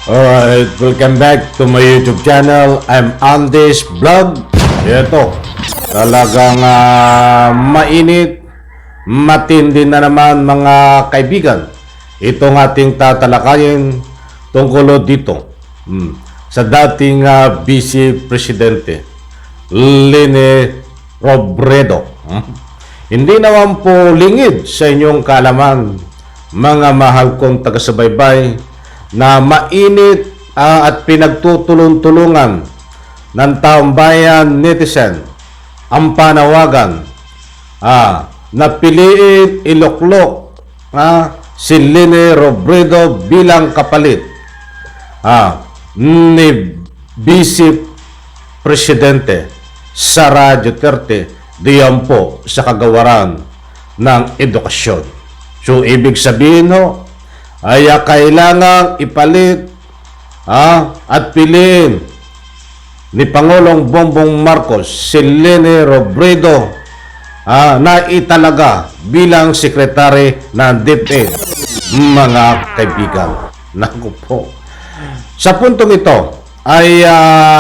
Alright, welcome back to my YouTube channel. I'm Andes Vlog. Ito, talagang mainit, matindi na naman mga kaibigan. Itong ating tatalakayin tungkol dito sa dating Vice Presidente Leni Robredo. Hindi naman po lingid sa inyong kaalaman, mga mahal kong taga-subaybay, na mainit at pinagtutulong-tulungan ng taong bayan netizen ang panawagan na piliin iluklok si Leni Robredo bilang kapalit ni Vice Presidente Sara Duterte diyan po sa kagawaran ng edukasyon. So, ibig sabihin ay kailangang ipalit at piliin ni Pangulong Bongbong Marcos si Leni Robredo na italaga bilang sekretary ng DepEd, mga kaibigan. Naku po. Sa puntong ito ay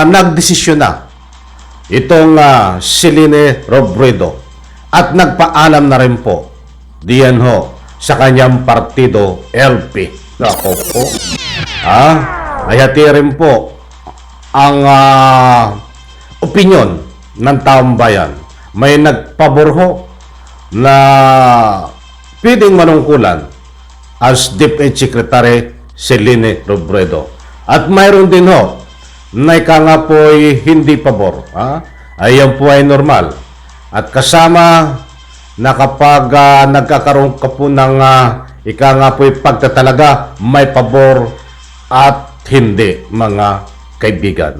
nagdesisyon na itong si Leni Robredo at nagpaalam na rin po diyan sa kanyang partido LP. Ako po. Ay hati rin po ang opinyon ng taong bayan. May nagpabor na pwedeng manungkulan as DepEd Secretary si Leni Robredo. At mayroon din na ika nga po ay hindi pabor. Ayan po ay normal. At kasama na kapag nagkakaroon ka po ng ika nga po'y pagtatalaga, may pabor at hindi, mga kaibigan.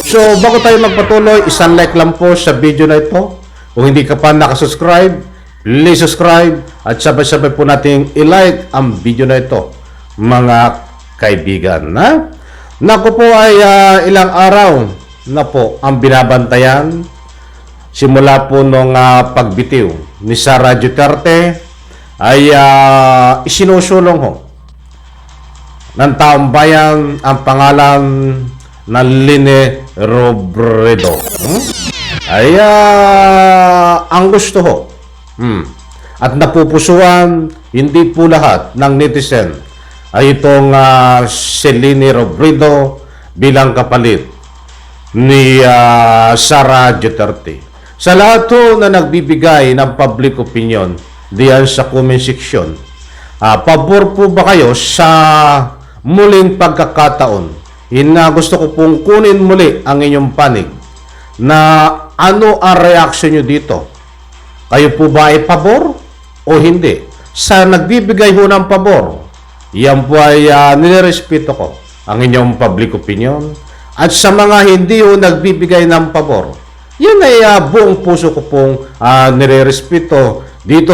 So, bago tayo magpatuloy, isang like lang po sa video na ito. Kung hindi ka pa nakasubscribe, please subscribe at sabay-sabay po nating i-like ang video na ito, mga kaibigan. Naku po ay ilang araw na po ang binabantayan simula po nung pagbitiw ni Sara Duterte ay isinusulong ng taong bayan ang pangalan ng Leni Robredo. Ay ang gusto at napupusuan hindi po lahat ng netizen ay itong si Leni Robredo bilang kapalit ni Sara Duterte. Sa lahat na nagbibigay ng public opinion diyan sa comment section, pabor po ba kayo sa muling pagkakataon? Gusto ko pong kunin muli ang inyong panig na ano ang reaction nyo dito. Kayo po ba ay pabor o hindi? Sa nagbibigay ho ng pabor, yan po ay nilerespeto ko ang inyong public opinion. At sa mga hindi ho nagbibigay ng pabor, yan ay buong puso ko pong nirerespeto dito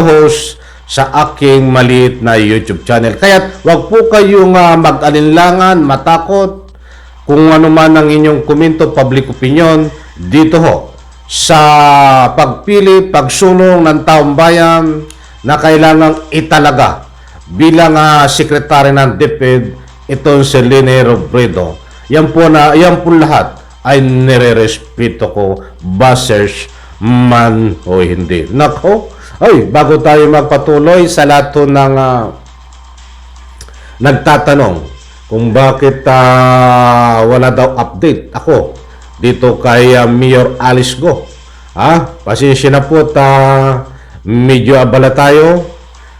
sa aking maliit na YouTube channel. Kaya wag po kayong mag-alinlangan, matakot kung ano man ang inyong komento, public opinion dito sa pagpili, pagsulong ng taong bayan na kailangang italaga bilang sekretary ng DepEd itong si Leni Robredo. Yan po lahat ay nire-respeto ko, basers man o hindi. Nako, bago tayo magpatuloy, sa lahat ng nagtatanong kung bakit wala daw update ako dito kay Mayor Alice Go. Pasensya na po at medyo abala tayo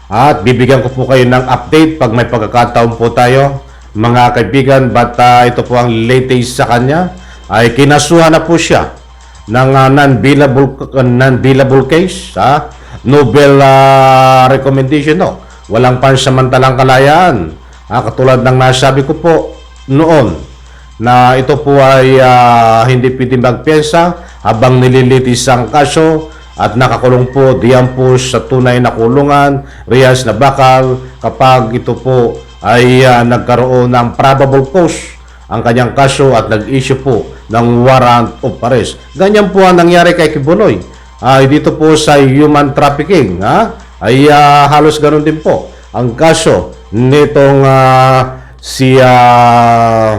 at bibigyan ko po kayo ng update pag may pagkakataon po tayo, mga kaibigan. But ito po ang latest sa kanya. Ay kinasuhan na po siya ng non-billable case, Nobel recommendation, walang pansamantalang kalayaan, katulad ng nasabi ko po noon na ito po ay hindi pwedeng magpiyensa habang nililitis ang kaso at nakakulong po diyan po sa tunay na kulungan, rehas na bakal kapag ito po ay nagkaroon ng probable cause ang kanyang kaso at nag-issue po ng warrant of arrest. Ganyan po ang nangyari kay Kibuloy. Dito po sa human trafficking, ay halos ganun din po ang kaso nitong si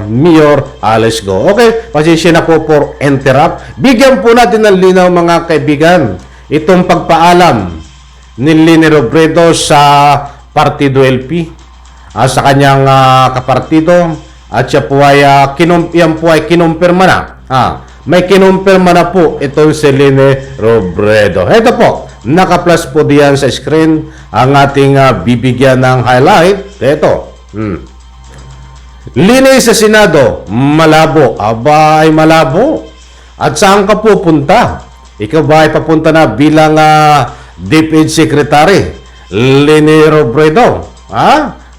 Mayor Alice Go. Okay, pasensya na po for interrupt. Bigyan po natin ng linaw mga kaibigan itong pagpaalam ni Leni Robredo sa Partido LP, sa kanyang kapartido, at siya po ay yan po ay kinumpirma na. May kinumpirma na po itong si Leni Robredo. Ito po, naka-plus po diyan sa screen ang ating bibigyan ng highlight. Ito. Lini sa Senado, malabo. Aba, ay malabo. At saan ka pupunta? Ikaw ba ay papunta na bilang DepEd Secretary, Leni Robredo?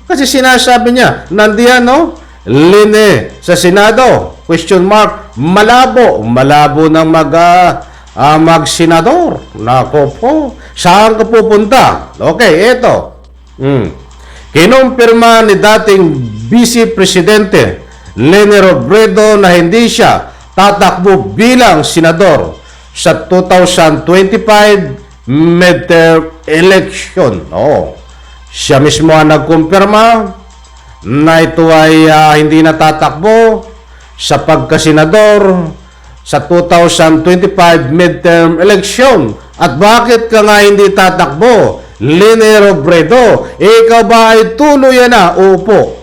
Kasi sinasabi niya, nandiyan, no? Lini sa Senado, question mark, malabo. Malabo ng mag-senador. Nako po. Saan ka pupunta? Okay, ito. Kinumpirma ni dating Vice Presidente Leni Robredo na hindi siya tatakbo bilang senador sa 2025 midterm election. Siya mismo ang nagkumpirma na ito ay hindi natatakbo sa pagkasenador sa 2025 midterm election. At bakit ka nga hindi tatakbo, Leni Robredo? Ikaw ba ay tuluyan na? Opo.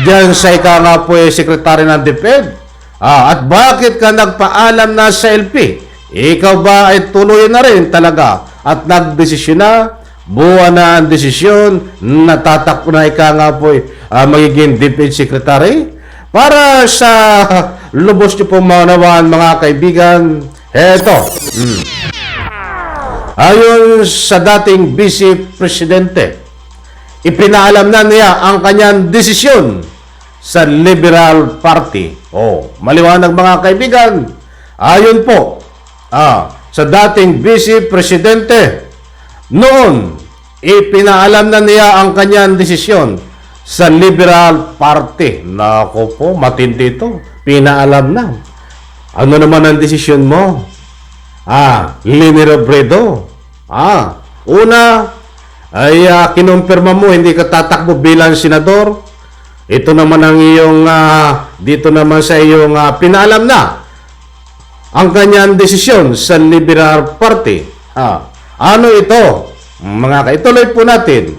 Diyan sa ika nga po ay sekretary ng DepEd. At bakit ka nagpaalam na sa LP? Ikaw ba ay tuluyan na rin talaga at nagdesisyon na? Buwan na ang desisyon na tatakbo na ika nga po ay magiging DepEd secretary? Para sa lubos niyo pong maunawaan mga kaibigan, eto. Ayon sa dating Vice Presidente, ipinaalam na niya ang kanyang desisyon sa Liberal Party. Maliwanag mga kaibigan. Ayon po sa dating Vice Presidente, noon ipinaalam na niya ang kanyang desisyon sa Liberal Party. Nako po, matindi ito. Pinaalam na. Ano naman ang desisyon mo? Leni Robredo. Una, ay kinumpirma mo hindi ka tatakbo bilang senador. Ito naman ang iyong, dito naman sa iyong pinaalam na ang kanyang desisyon sa Liberal Party. Ano ito? Ituloy po natin.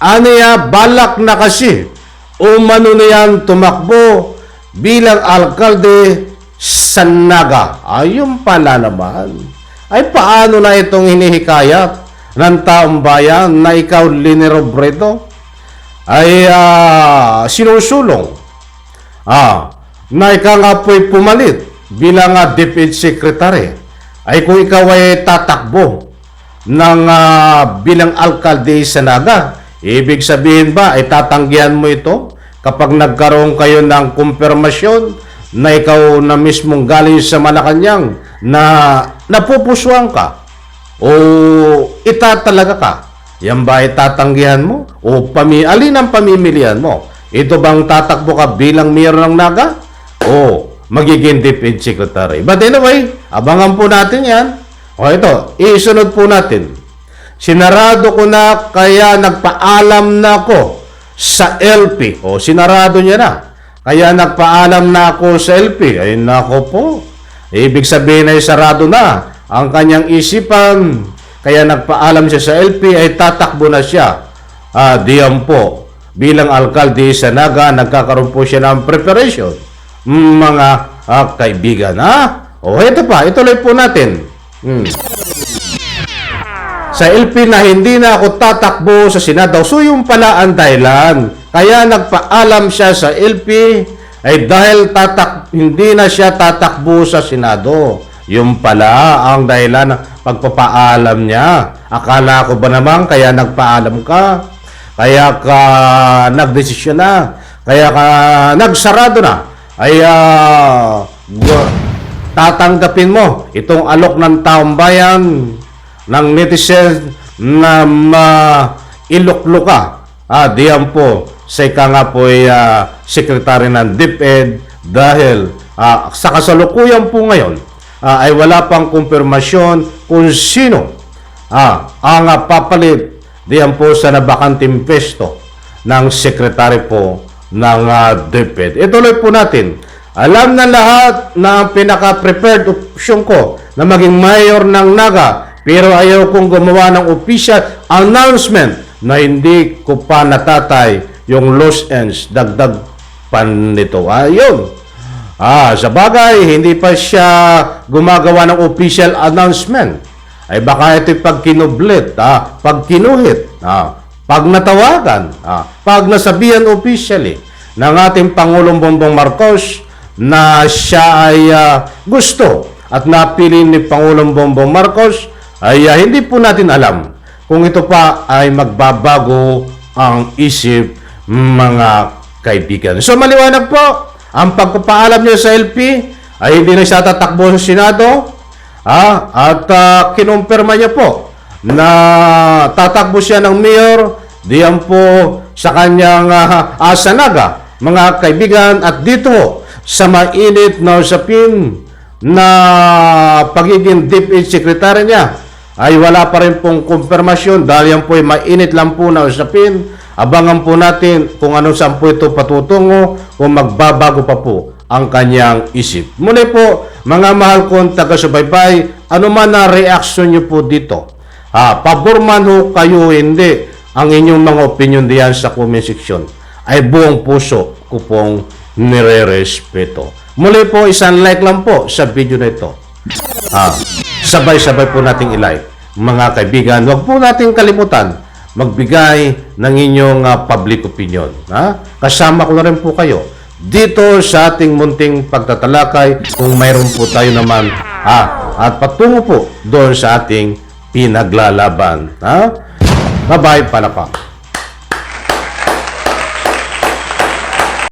Aniya balak na kasi umano niyan tumakbo bilang alkalde sa Naga. Ayun pala naman. Ay paano na itong hinihikayat ng taong bayan na ikaw, Leni Robredo, ay sinusulong na ikaw nga po'y pumalit bilang DepEd Secretary? Ay kung ikaw ay tatakbo ng bilang alkalde sa Naga, ibig sabihin ba ay tatanggihan mo ito kapag nagkaroon kayo ng kumpirmasyon na ikaw na mismong galing sa Malacanang na napupuswang ka o itatalaga ka? Yan ba ay tatanggihan mo o alin ang pamimilian mo? Ito bang tatakbo ka bilang mayor ng Naga o magiging DepEd Secretary? But anyway, abangan po natin yan. Ito, isunod po natin. Sinarado ko na kaya nagpaalam na ako sa LP. Sinarado niya na. Kaya nagpaalam na ako sa LP. Ay nako po. Ibig sabihin ay sarado na ang kanyang isipan. Kaya nagpaalam siya sa LP ay tatakbo na siya. Diyan po. Bilang alkalde sa Naga, nagkakaroon po siya ng preparation. Mga kaibigan. Ito pa. Ituloy po natin. Sa LP na hindi na ako tatakbo sa Senado. So yung pala ang dahilan. Kaya nagpaalam siya sa LP ay dahil hindi na siya tatakbo sa Senado. Yung pala ang dahilan ng pagpapaalam niya. Akala ko ba naman kaya nagpaalam ka? Kaya ka nagdesisyon na? Kaya ka nagsarado na? Ay tatanggapin mo itong alok ng taong bayan ng netizen na iluklo ka. Diyan po sa ika nga po ay sekretary ng DepEd dahil sa kasalukuyan po ngayon ay wala pang kumpirmasyon kung sino ang papalit diyan po sa nabakanting pesto ng sekretary po ng DepEd. Ituloy po natin. Alam na lahat na ang pinaka-prepared option ko na maging mayor ng Naga, pero ayaw kong gumawa ng official announcement na hindi ko pa natatay yung loose ends. Dagdag pan nito. Ayun. Sa bagay, hindi pa siya gumagawa ng official announcement. Ay baka ito'y pag kinublit, pag kinuhit, pag natawagan, pag nasabihan officially ng ating Pangulong Bongbong Marcos na siya ay gusto at napili ni Pangulong Bongbong Marcos, ay hindi po natin alam kung ito pa ay magbabago ang isip mga kaibigan. So maliwanag po, ang pagpapaalam niya sa LP ay hindi na siya tatakbo sa Senado, at kinumpirma niya po na tatakbo siya ng mayor diyan po sa kanyang Naga, mga kaibigan. At dito sa mainit na usapin na pagiging DepEd Secretary niya ay wala pa rin pong kumpirmasyon dahil yan po ay mainit lang po na usapin. Abangan po natin kung anong saan po ito patutungo, kung magbabago pa po ang kanyang isip. Muli po, mga mahal kong taga-subaybay, ano man na reaksyon nyo po dito? Pabor man ho kayo hindi, ang inyong mga opinion diyan sa comment section ay buong puso ko pong nire-respeto. Muli po, isang like lang po sa video na ito. Sabay-sabay po nating i-like. Mga kaibigan, huwag po nating kalimutan magbigay ng inyong public opinion. Kasama ko na rin po kayo dito sa ating munting pagtatalakay kung mayroon po tayo naman at patungo po doon sa ating pinaglalaban. Bye-bye, palapa.